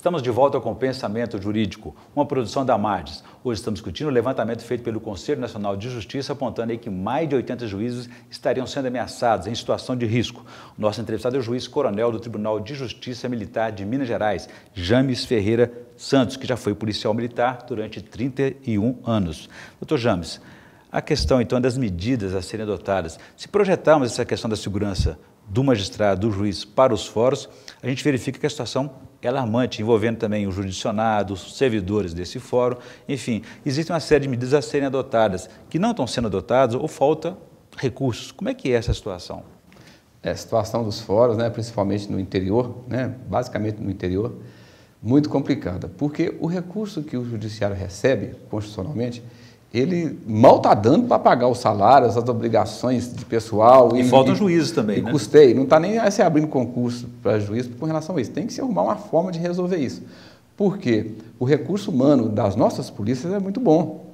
Estamos de volta com o Pensamento Jurídico, uma produção da Marges. Hoje estamos discutindo o levantamento feito pelo Conselho Nacional de Justiça, apontando aí que mais de 80 juízes estariam sendo ameaçados em situação de risco. O nosso entrevistado é o juiz coronel do Tribunal de Justiça Militar de Minas Gerais, James Ferreira Santos, que já foi policial militar durante 31 anos. Doutor James, a questão então das medidas a serem adotadas, se projetarmos essa questão da segurança do magistrado, do juiz para os fóruns, a gente verifica que a situação é alarmante, envolvendo também o judicionado, os servidores desse fórum, enfim, existe uma série de medidas a serem adotadas, que não estão sendo adotadas ou falta recursos. Como é que é essa situação? A situação dos fóruns, principalmente no interior, basicamente no interior, muito complicada, porque o recurso que o judiciário recebe constitucionalmente, ele mal está dando para pagar os salários, as obrigações de pessoal. E faltam juízes também, e custeio. Não está nem se abrindo concurso para juiz com relação a isso. Tem que se arrumar uma forma de resolver isso. Porque o recurso humano das nossas polícias é muito bom.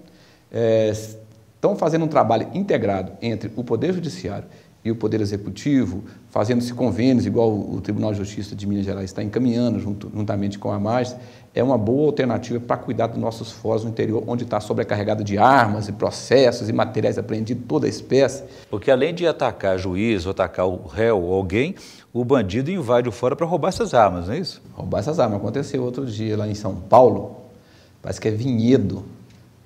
Estão fazendo um trabalho integrado entre o Poder Judiciário e o Poder Executivo, fazendo-se convênios, igual o Tribunal de Justiça de Minas Gerais está encaminhando, juntamente com a Marges, é uma boa alternativa para cuidar dos nossos fóruns no interior, onde está sobrecarregado de armas e processos e materiais apreendidos, toda espécie. Porque além de atacar juiz ou atacar o réu ou alguém, o bandido invade o fórum para roubar essas armas, não é isso? Roubar essas armas. Aconteceu outro dia lá em São Paulo, parece que é Vinhedo,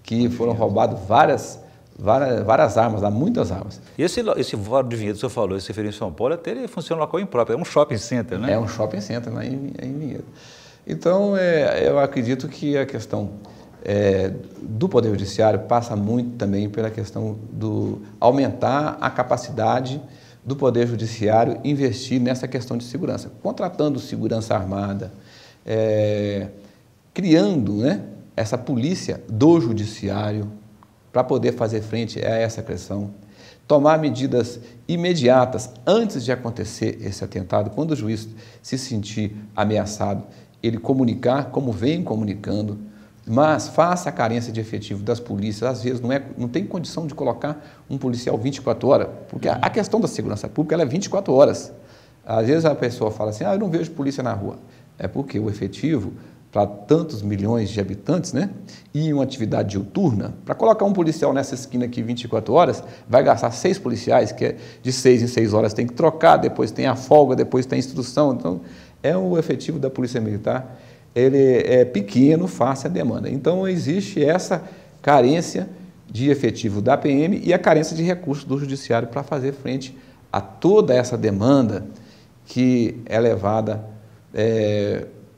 que foram roubadas várias armas, lá, muitas armas. E esse fórum de Vinhedo que o senhor falou, esse referido em São Paulo, até ele funciona local impróprio, é um shopping center, né? É um shopping center lá em Vinhedo. Então, eu acredito que a questão do Poder Judiciário passa muito também pela questão do aumentar a capacidade do Poder Judiciário investir nessa questão de segurança, contratando segurança armada, criando essa polícia do Judiciário para poder fazer frente a essa pressão, tomar medidas imediatas antes de acontecer esse atentado, quando o juiz se sentir ameaçado, ele comunicar como vem comunicando, mas faça a carência de efetivo das polícias, às vezes não tem condição de colocar um policial 24 horas, porque a questão da segurança pública ela é 24 horas. Às vezes a pessoa fala assim, eu não vejo polícia na rua. É porque o efetivo, para tantos milhões de habitantes, e uma atividade diuturna, para colocar um policial nessa esquina aqui 24 horas, vai gastar 6 policiais, que de 6 em 6 horas tem que trocar, depois tem a folga, depois tem a instrução. Então, o efetivo da Polícia Militar, ele é pequeno face à demanda. Então, existe essa carência de efetivo da PM e a carência de recursos do Judiciário para fazer frente a toda essa demanda que é levada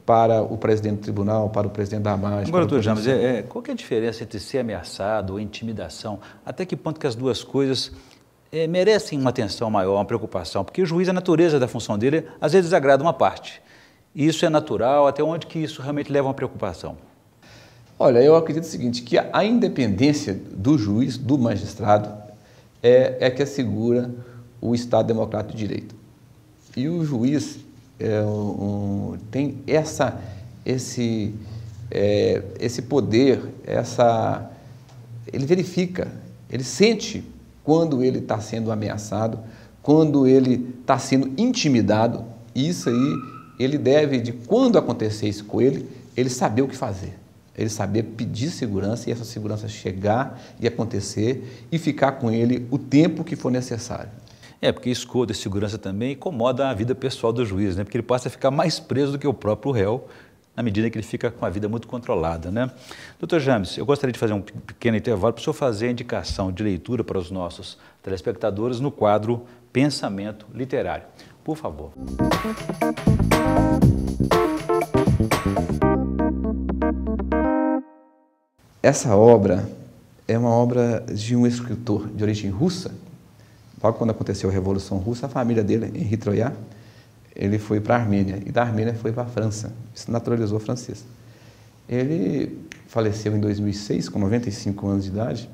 para o presidente do tribunal, para o presidente da Marges. Agora, doutor James, qual que é a diferença entre ser ameaçado ou intimidação? Até que ponto que as duas coisas merecem uma atenção maior, uma preocupação? Porque o juiz, a natureza da função dele, às vezes desagrada uma parte. E isso é natural, até onde que isso realmente leva a uma preocupação? Olha, eu acredito o seguinte, que a independência do juiz, do magistrado, é que assegura o Estado Democrático de Direito. E o juiz tem esse poder, ele verifica, ele sente quando ele está sendo ameaçado, quando ele está sendo intimidado, e isso aí ele deve, quando acontecer isso com ele saber o que fazer, ele saber pedir segurança e essa segurança chegar e acontecer e ficar com ele o tempo que for necessário. Porque escolta e segurança também incomoda a vida pessoal do juiz, porque ele passa a ficar mais preso do que o próprio réu, na medida que ele fica com a vida muito controlada, Doutor James, eu gostaria de fazer um pequeno intervalo para o senhor fazer a indicação de leitura para os nossos telespectadores no quadro Pensamento Literário. Por favor. Essa obra é uma obra de um escritor de origem russa. Logo quando aconteceu a Revolução Russa, a família dele, Henri Troyat, ele foi para a Armênia, e da Armênia foi para a França, se naturalizou francês. Ele faleceu em 2006, com 95 anos de idade,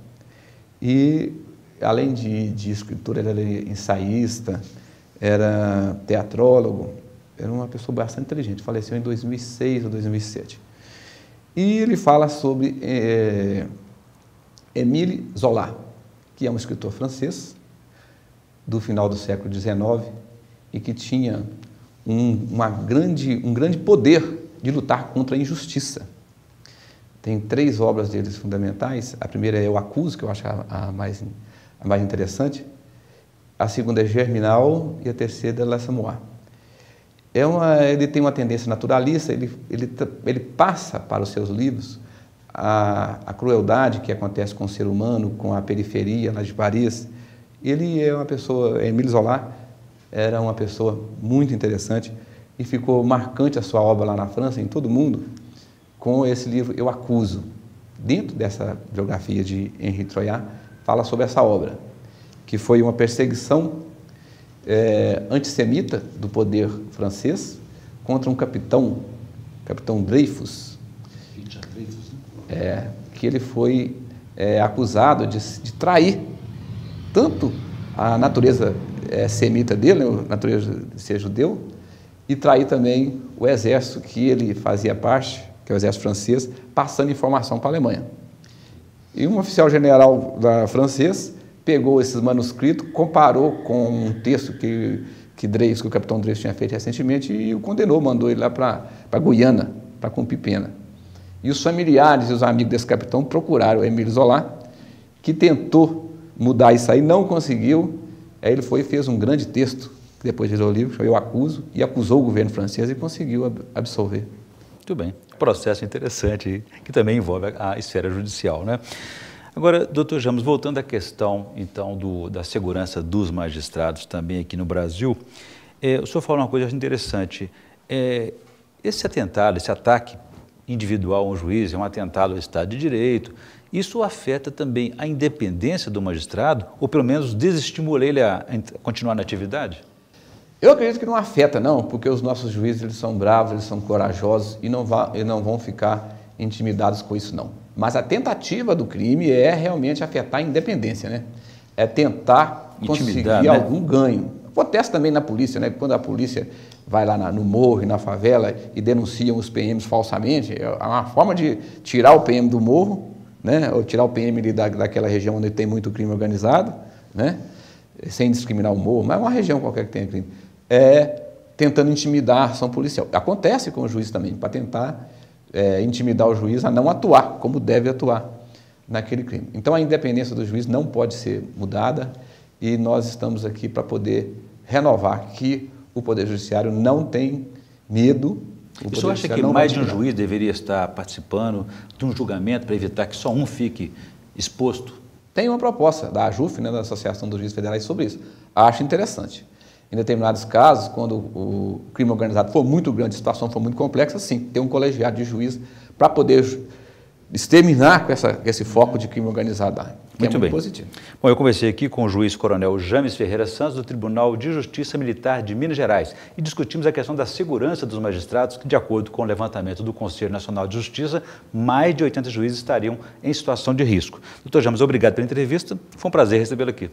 e além de escritor, ele era ensaísta, era teatrólogo, era uma pessoa bastante inteligente, faleceu em 2006 ou 2007. E ele fala sobre Émile Zola, que é um escritor francês, do final do século XIX, e que tinha um grande poder de lutar contra a injustiça. Tem 3 obras deles fundamentais. A primeira é O Acuso, que eu acho a mais interessante. A segunda é Germinal e a terceira é L'Assommoir. Ele tem uma tendência naturalista, ele passa para os seus livros a crueldade que acontece com o ser humano, com a periferia lá de Paris. Ele é uma pessoa, Émile Zola era uma pessoa muito interessante e ficou marcante a sua obra lá na França, em todo o mundo, com esse livro Eu Acuso. Dentro dessa biografia de Henri Troyat, fala sobre essa obra, que foi uma perseguição antissemita do poder francês contra um capitão Dreyfus, que ele foi acusado de trair tanto a natureza semita dele, a natureza de ser judeu, e trair também o exército que ele fazia parte, que é o exército francês, passando informação para a Alemanha. E um oficial general francês pegou esses manuscritos, comparou com um texto que o capitão Dreyfus tinha feito recentemente e o condenou, mandou ele lá para Guiana, para cumprir pena. E os familiares e os amigos desse capitão procuraram o Émile Zola, que tentou mudar isso aí, não conseguiu. Aí ele foi e fez um grande texto, que depois virou o livro, Eu Acuso, e acusou o governo francês e conseguiu absolver. Muito bem. Processo interessante, que também envolve a esfera judicial, né? Agora, doutor Jamos, voltando à questão, então, da segurança dos magistrados também aqui no Brasil, o senhor falou uma coisa interessante. Esse atentado, esse ataque individual a um juiz, é um atentado ao Estado de Direito, isso afeta também a independência do magistrado, ou pelo menos desestimula ele a continuar na atividade? Eu acredito que não afeta, não, porque os nossos juízes eles são bravos, eles são corajosos e não vão ficar intimidados com isso, não. Mas a tentativa do crime é realmente afetar a independência, né? É tentar conseguir algum ganho. Acontece também na polícia, né? Quando a polícia vai lá no morro e na favela e denunciam os PMs falsamente, é uma forma de tirar o PM do morro, né? Ou tirar o PM daquela região onde tem muito crime organizado, né? Sem discriminar o morro, mas é uma região qualquer que tenha crime. Tentando intimidar a ação policial. Acontece com o juiz também, para tentar intimidar o juiz a não atuar como deve atuar naquele crime. Então, a independência do juiz não pode ser mudada e nós estamos aqui para poder renovar que o Poder Judiciário não tem medo. O senhor acha que mais de um juiz deveria estar participando de um julgamento para evitar que só um fique exposto? Tem uma proposta da AJUF, né, da Associação dos Juízes Federais, sobre isso. Acho interessante. Em determinados casos, quando o crime organizado for muito grande, a situação for muito complexa, sim, tem um colegiado de juízes para poder exterminar com esse foco de crime organizado. Muito bem. Positivo. Bom, eu conversei aqui com o juiz coronel James Ferreira Santos, do Tribunal de Justiça Militar de Minas Gerais, e discutimos a questão da segurança dos magistrados, que, de acordo com o levantamento do Conselho Nacional de Justiça, mais de 80 juízes estariam em situação de risco. Doutor James, obrigado pela entrevista, foi um prazer recebê-lo aqui.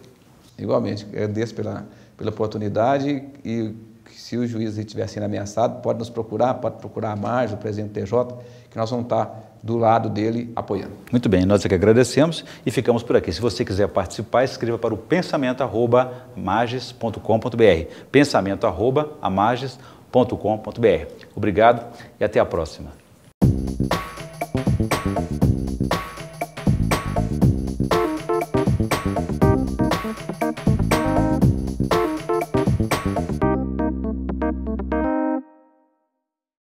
Igualmente, agradeço pela oportunidade e se o juiz estiver sendo ameaçado, pode nos procurar, pode procurar a Margem, o presidente do TJ, que nós vamos estar do lado dele apoiando. Muito bem, nós aqui agradecemos e ficamos por aqui. Se você quiser participar, escreva para o pensamento@amages.com.br, pensamento@amages.com.br. Obrigado e até a próxima.